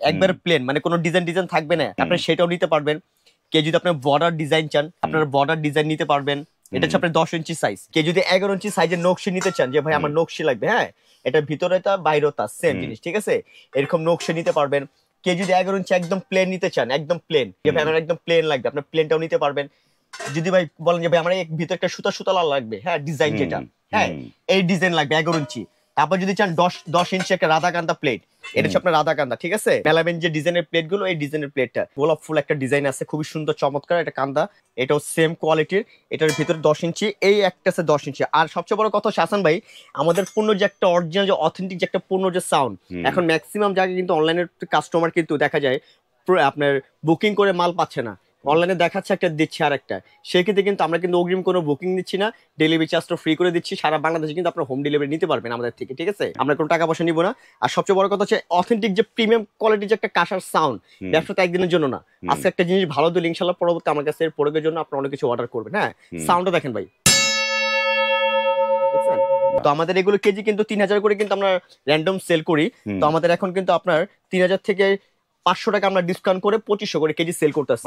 একবার প্লেন, মানে কোনো ডিজাইন ডিজাইন থাকবে না, আপনি সেটাও নিতে পারবেন। কেউ যদি আপনার বর্ডার ডিজাইন চান, আপনার বর্ডার ডিজাইন নিতে পারবেন। এটা হচ্ছে আপনার 10 ইঞ্চি সাইজ। কেউ যদি 11 ইঞ্চি সাইজের নকশি নিতে চান, যে ভাই আমার নকশি লাগবে, হ্যাঁ এটার ভিতরে তা বাইরেও তা সেম জিনিস, ঠিক আছে, এরকম নকশি নিতে পারবেন। কেউ যদি 11 ইঞ্চি একদম প্লেন নিতে চান, একদম প্লেন, যে ভাই আমার একদম প্লেন লাগবে, আপনার প্লেনটাও নিতে পারবেন। যদি ভাই বলেন যে ভাই আমার ভিতরে একটা সুতা সুতা লাগবে, হ্যাঁ ডিজাইন যেটা, হ্যাঁ এই ডিজাইন লাগবে 11 ইঞ্চি। তারপর যদি চান 10 ইঞ্চি একটা রাধাকান্দা প্লেট, এটা হচ্ছে আপনার রাধাকান্দা, ঠিক আছে, মেলাবেন যে ডিজাইনের প্লেট গুলো, এই ডিজাইনের প্লেটটা গোলাপ ফুল একটা ডিজাইন আছে, খুবই সুন্দর চমৎকার এটা কান্দা, এটাও সেম কোয়ালিটির, এটার ভিতরে 10 ইঞ্চি, এই একটা আছে 10 ইঞ্চি। আর সবচেয়ে বড় কথা হাসান ভাই, আমাদের পণ্য যে একটা অরিজিনাল যে অথেন্টিক যে একটা পণ্য যে সাউন্ড, এখন ম্যাক্সিমাম জায়গায় কিন্তু অনলাইনের কাস্টমার কিন্তু দেখা যায় আপনার বুকিং করে মাল পাচ্ছে না, অনলাইনে দেখাচ্ছে একটা দিচ্ছে আর একটা। সেক্ষেত্রে কিন্তু আমরা কিন্তু অগ্রিম কোনো বুকিং দিচ্ছি না, ডেলিভারি চার্জটা ফ্রি করে দিচ্ছি, সারা বাংলাদেশে কিন্তু আপনার হোম ডেলিভারি নিতে পারবেন আমাদের থেকে, ঠিক আছে, আমরা কোনো টাকা পয়সা নিব না। আর সবচেয়ে বড় কথা হচ্ছে অথেন্টিক যে প্রিমিয়াম কোয়ালিটির যে একটা কাঁসার সাউন্ড, ব্যবসাটা একদিনের জন্য না, আজকে একটা জিনিস ভালো দিলে ইনশাল্লাহ পরবর্তী আমার কাছে এর প্রয়োগের জন্য আপনার অনেক কিছু অর্ডার করবেন। হ্যাঁ সাউন্ডটা দেখেন ভাই, তো আমাদের এগুলো কেজি কিন্তু 3000 করে কিন্তু আমরা র্যান্ডম সেল করি। তো আমাদের এখন কিন্তু আপনার 3000 থেকে 500 টাকা আমরা ডিসকাউন্ট করে 2500 করে কেজি সেল করতেছি।